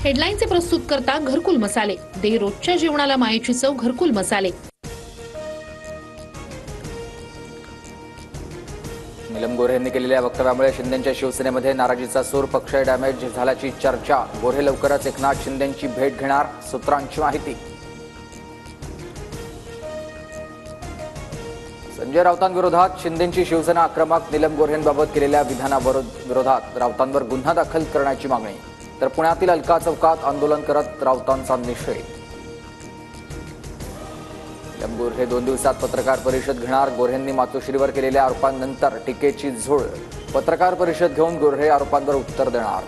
हेडलाईनचे प्रस्तुत करता घरकुल मसाले, दे रोजच्या जेवणाला मायेची चव घरकुल मसाले। नीलम गोऱ्हे यांनी केलेल्या वक्तव्यामुळे शिंदेंच्या शिवसेनेमध्ये नाराजीचा सूर, पक्ष डॅमेज झाल्याची चर्चा। गोऱ्हे लवकरच एकनाथ शिंदेंची भेट घेणार, सूत्रांची माहिती। संजय राऊतांविरोधात शिंदेंची शिवसेना आक्रमक, नीलम गोऱ्हेंबाबत केलेल्या विधानाविरोधात राऊतांवर गुन्हा दाखल करण्याची मागणी। तर पुण्यातील अलका चौकात आंदोलन करत राऊतांचा निषेध। नीलम गोऱ्हे 2 दिवसात पत्रकार परिषद घेणार, गोऱ्हेंनी मातोश्रीवर केलेल्या आरोपांनंतर टीकेची झोड। पत्रकार परिषद घेऊन गोऱ्हे आरोपांवर उत्तर देणार।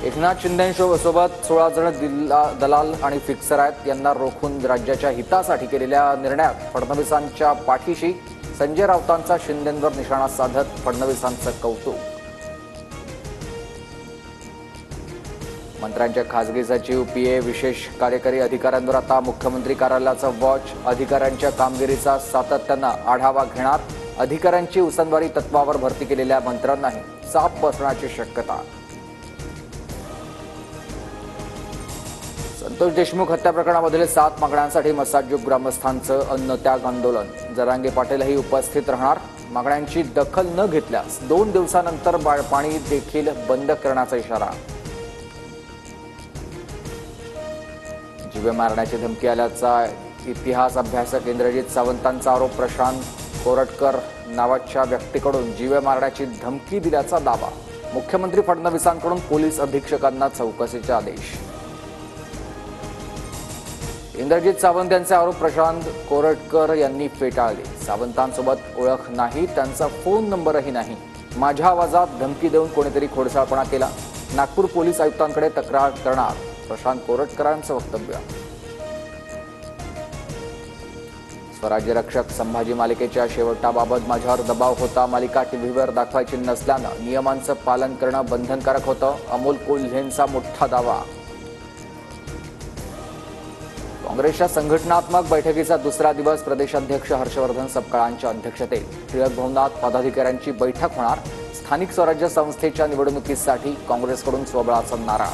एकनाथ शिंदेंसोबत 16 जण दलाल आणि फिक्सर आहेत, यांना रोखून राज्याच्या हितासाठी केलेल्या निर्णयात फडणवीसांच्या पाठीशी। संजय राऊतांचा शिंदेंवर निशाणा साधत फडणवीसांचं कौतुक। मंत्र्यांच्या खासगी सचिव, पीए, विशेष कार्यकारी अधिकाऱ्यांवर आता मुख्यमंत्री कार्यालयाचा वॉच। अधिकाऱ्यांच्या कामगिरीचा सातत्यानं आढावा घेणार, अधिकाऱ्यांची उसंतवारी तत्वावर भरती केलेल्या मंत्र्यांनाही चाप बसण्याची शक्यता। संतोष देशमुख हत्या प्रकरणामधील 7 मागण्यांसाठी मसाजोग ग्रामस्थांचं अन्नत्याग आंदोलन। जरांगे पाटीलही उपस्थित राहणार। मागण्यांची दखल न घेतल्यास 2 दिवसानंतर पाणी देखील बंद करण्याचा इशारा। जीवे मारण्याची धमकी आल्याचा इतिहास अभ्यासक इंद्रजित सावंतांचा आरोप। प्रशांत कोरटकर नावाच्या व्यक्तीकडून जीवे मारण्याची धमकी दिल्याचा दावा। मुख्यमंत्री फडणवीसांकडून पोलीस अधीक्षकांना चौकशीचे आदेश। इंद्रजित सावंत यांचे आरोप प्रशांत कोरटकर यांनी फेटाळले। सावंतांसोबत ओळख नाही, त्यांचा फोन नंबरही नाही। माझ्या आवाजात धमकी देऊन कोणीतरी खोडसाळपणा केला, नागपूर पोलीस आयुक्तांकडे तक्रार करणार, प्रशांत कोरटकरांचं वक्तव्य। स्वराज्य रक्षक संभाजी मालिकेच्या शेवटाबाबत माझ्यावर दबाव होता। मालिका टीव्हीवर दाखवायची नसल्यानं नियमांचं पालन करणं बंधनकारक होतं, अमोल कोल्हेंचा मोठा दावा। काँग्रेसच्या संघटनात्मक बैठकीचा दुसरा दिवस, प्रदेशाध्यक्ष हर्षवर्धन सपकाळांच्या अध्यक्षतेत टिळक भवनात पदाधिकाऱ्यांची बैठक होणार। स्थानिक स्वराज्य संस्थेच्या निवडणुकीसाठी काँग्रेसकडून स्वबळाचा नारा।